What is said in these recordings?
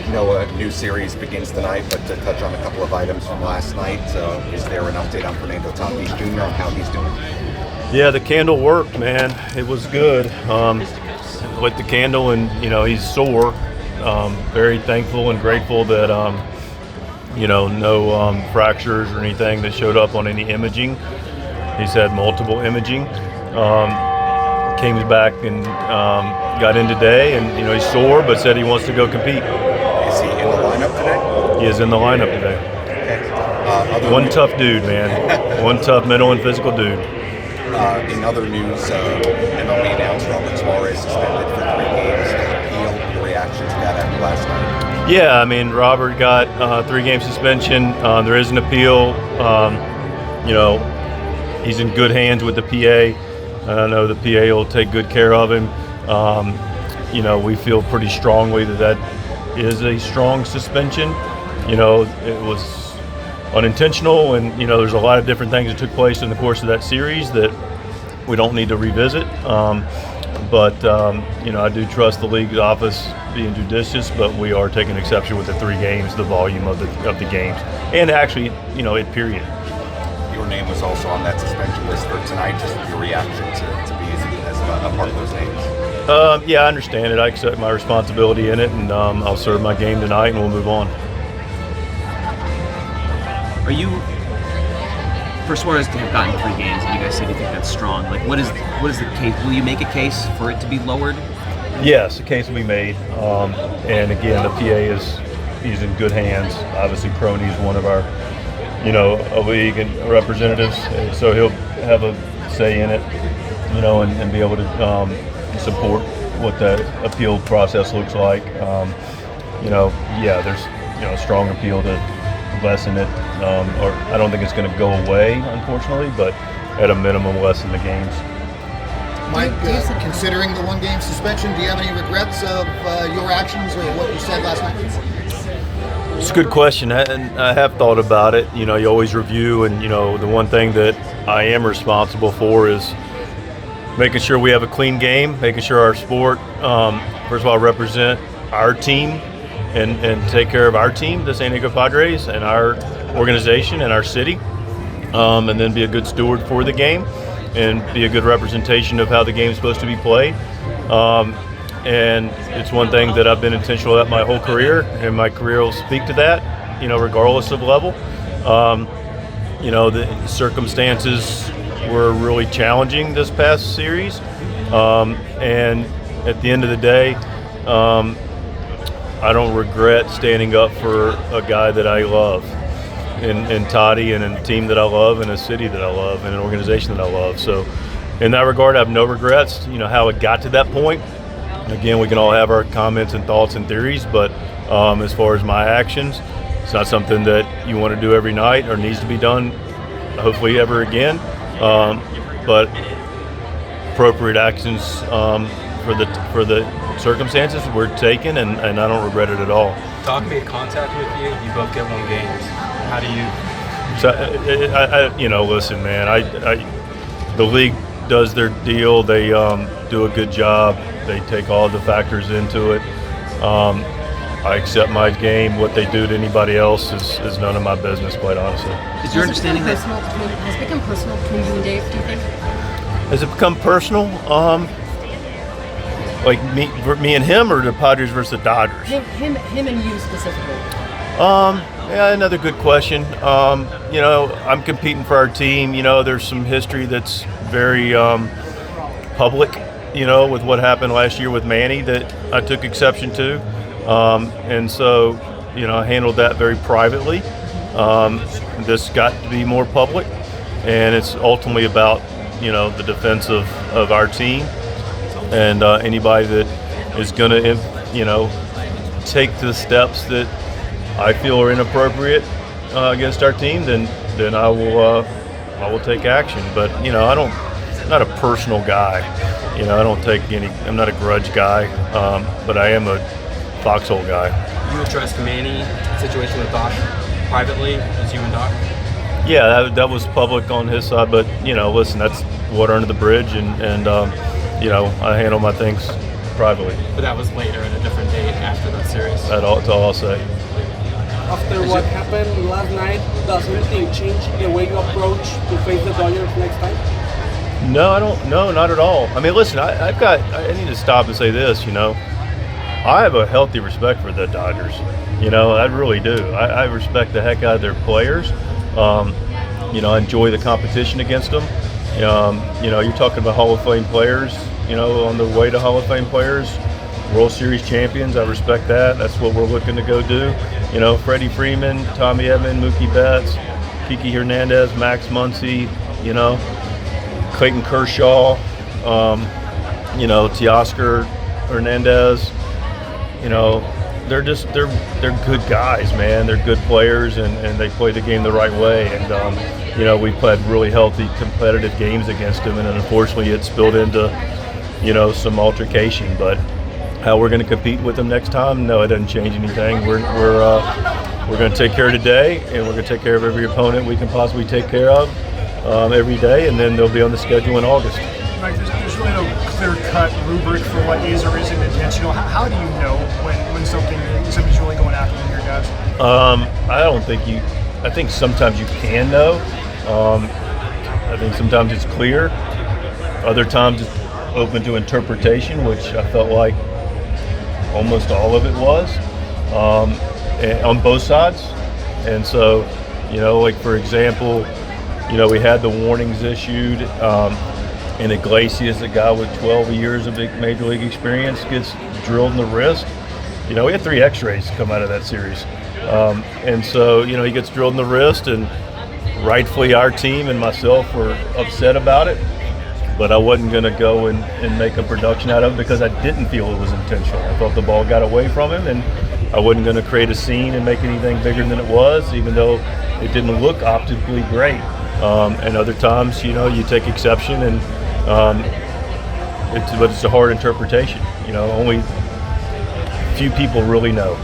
know a new series begins tonight, but to touch on a couple of items from last night, is there an update on Fernando Thomas Jr. on how he's doing? Yeah, the candle worked, man. It was good. Lit the candle, and he's sore. Very thankful and grateful that no fractures or anything that showed up on any imaging. He's had multiple imaging. Came back and got in today, and he's sore, but said he wants to go compete. Is he in the lineup today? He is in the lineup today. Okay. One tough dude, man. One tough mental and physical dude. In other news, MLB announced Robert Suarez suspended for 3 games to appeal. Your reaction to that after last night? Yeah, I mean, Robert got 3-game suspension. There is an appeal. He's in good hands with the PA. I know the PA will take good care of him. We feel pretty strongly that is a strong suspension. It was unintentional, and there's a lot of different things that took place in the course of that series that we don't need to revisit. But I do trust the league's office being judicious, but we are taking exception with the 3 games, the volume of the games, and actually, period. Your name was also on that suspension list for tonight. Just your reaction to being as a part of those names. Yeah, I understand it. I accept my responsibility in it, and I'll serve my game tonight, and we'll move on. Are you, for Suarez to have gotten 3 games, and you guys said you think that's strong, what is the case? Will you make a case for it to be lowered? Yes, a case will be made. And again, the PA he's in good hands. Obviously, Crony is one of our, a league and representatives, and so he'll have a say in it, and be able to support what that appeal process looks like. There's a strong appeal to lessen it, or I don't think it's going to go away, unfortunately, but at a minimum, lessen the games. Mike, considering the 1-game suspension, do you have any regrets of your actions or what you said last night? It's a good question, and I have thought about it. You always review, and the one thing that I am responsible for is making sure we have a clean game, making sure our sport, first of all, represent our team and take care of our team, the San Diego Padres, and our organization and our city, and then be a good steward for the game and be a good representation of how the game is supposed to be played. And it's one thing that I've been intentional at my whole career, and my career will speak to that, regardless of level. The circumstances were really challenging this past series. And at the end of the day, I don't regret standing up for a guy that I love, in Tatís, and a team that I love, and a city that I love, and an organization that I love. So in that regard, I have no regrets. How it got to that point. Again, we can all have our comments and thoughts and theories, but as far as my actions, it's not something that you want to do every night or needs to be done, hopefully, ever again. But appropriate actions for the circumstances were taken, and I don't regret it at all. Doc made contact with you. You both get 1 game. How do you? So, listen, man. The league does their deal. They do a good job. They take all the factors into it. I accept my game. What they do to anybody else is none of my business, quite honestly. Is your understanding that has it become personal between you and Dave, do you think? Has it become personal? Like me and him, or the Padres versus the Dodgers? Him and you specifically. Yeah, another good question. I'm competing for our team. There's some history that's very public, with what happened last year with Manny that I took exception to. And so, I handled that very privately. This got to be more public, and it's ultimately about, the defense of our team, and anybody that is going to, take the steps that I feel are inappropriate against our team, then I will take action. But I'm not a personal guy. I'm not a grudge guy, but I am a foxhole guy. You addressed Manny situation with Doc privately, as you and Doc? Yeah, that was public on his side, but listen, that's water under the bridge, and I handle my things privately. But that was later in a different date after that series. That's all I'll say. After what happened last night, does anything change the way you approach to face the Dodgers next time? No, I don't. No, not at all. I mean, listen, I need to stop and say this. I have a healthy respect for the Dodgers. I really do. I respect the heck out of their players. I enjoy the competition against them. You're talking about Hall of Fame players. On the way to Hall of Fame players, World Series champions. I respect that. That's what we're looking to go do. Freddie Freeman, Tommy Edman, Mookie Betts, Kiki Hernandez, Max Muncy. Clayton Kershaw. Teoscar Hernandez. They're good guys, man. They're good players, and they play the game the right way. And we played really healthy, competitive games against them, and unfortunately, it spilled into some altercation. But how we're going to compete with them next time? No, it doesn't change anything. We're going to take care of today, and we're going to take care of every opponent we can possibly take care of every day, and then they'll be on the schedule in August. Right, there's really no clear-cut rubric for what is or isn't intentional. How do you know when somebody's really going after one of your guys? I think sometimes you can know. I think sometimes it's clear. Other times it's open to interpretation, which I felt like almost all of it was on both sides. And so, like for example, we had the warnings issued. And Iglesias, a guy with 12 years of major league experience, gets drilled in the wrist. We had 3 X-rays come out of that series. And so, he gets drilled in the wrist, and rightfully our team and myself were upset about it. But I wasn't going to go and make a production out of it because I didn't feel it was intentional. I thought the ball got away from him, and I wasn't going to create a scene and make anything bigger than it was, even though it didn't look optically great. And other times, you take exception, and it's a hard interpretation. Only few people really know.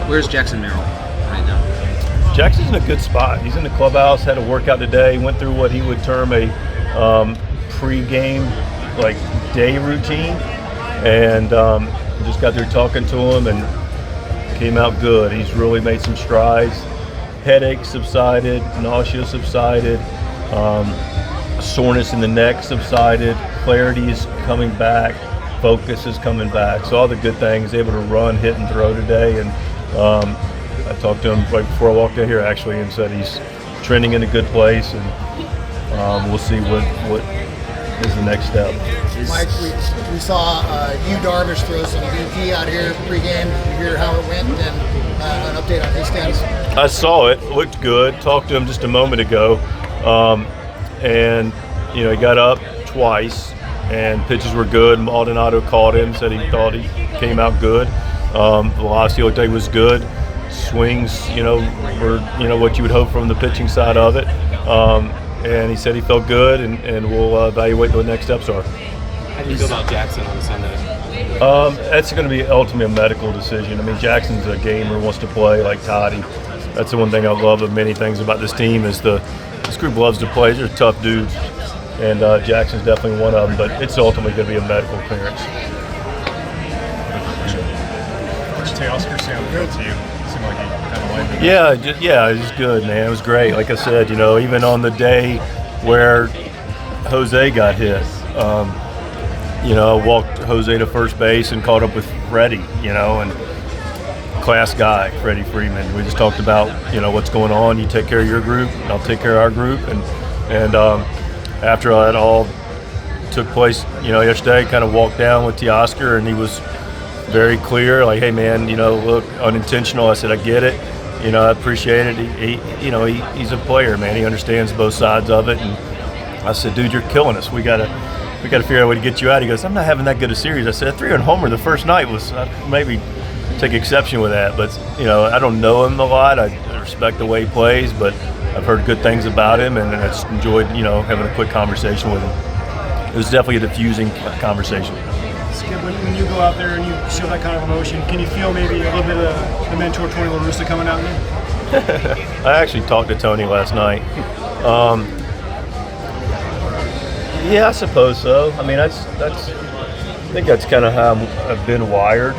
Where's Jackson Merrill right now? Jackson's in a good spot. He's in the clubhouse, had a workout today, went through what he would term a pre-game day routine, and just got there talking to him and came out good. He's really made some strides. Headaches subsided, nausea subsided, soreness in the neck subsided, clarity is coming back, focus is coming back. So all the good things, able to run, hit, and throw today. And I talked to him right before I walked in here actually, and said he's trending in a good place, and we'll see what is the next step. Mike, we saw Darvish throw some BP out here pregame. Did you hear how it went, and an update on his status? I saw it. Looked good. Talked to him just a moment ago. And, he got up twice, and pitches were good. Maldonado called him, said he thought he came out good. Velocity looked like it was good. Swings, were, what you would hope from the pitching side of it. And he said he felt good, and we'll evaluate what the next steps are. How do you feel about Jackson on Sunday? That's going to be ultimately a medical decision. I mean, Jackson's a gamer, wants to play like Tatís. That's the one thing I love of many things about this team is this group loves to play. They're tough dudes, and Jackson's definitely one of them. But it's ultimately going to be a medical clearance. What's Teoscar sound good to you? Seemed like he kind of liked it. Yeah, it was good, man. It was great. Like I said, even on the day where Jose got hit, I walked Jose to first base and caught up with Freddie, and class guy, Freddie Freeman. We just talked about, what's going on. You take care of your group, and I'll take care of our group. And after that all took place, yesterday, kind of walked down with Teoscar, and he was very clear, like, hey, man, look, unintentional. I said, I get it. I appreciate it. He's a player, man. He understands both sides of it. And I said, dude, you're killing us. We gotta figure out a way to get you out. He goes, I'm not having that good a series. I said, a 3-run homer the first night was maybe take exception with that, but I don't know him a lot. I respect the way he plays, but I've heard good things about him, and I just enjoyed having a quick conversation with him. It was definitely a diffusing conversation. Skip, when you go out there and you show that kind of emotion, can you feel maybe a little bit of the mentor Tony LaRussa coming out in you? I actually talked to Tony last night. Yeah, I suppose so. I mean, that's think that's kind of how I've been wired.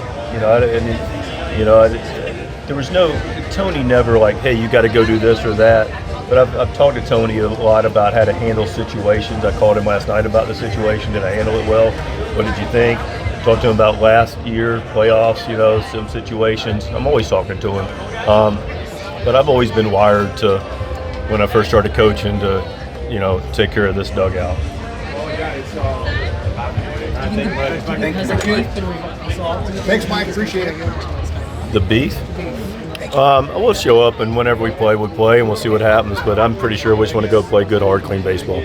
There was no Tony never like, hey, you got to go do this or that. But I've talked to Tony a lot about how to handle situations. I called him last night about the situation. Did I handle it well? What did you think? Talked to him about last year, playoffs, some situations. I'm always talking to him. But I've always been wired to, when I first started coaching, to, take care of this dugout. Thanks, Mike. Appreciate it. The beef? We'll show up, and whenever we play, and we'll see what happens. But I'm pretty sure we just want to go play good, hard, clean baseball.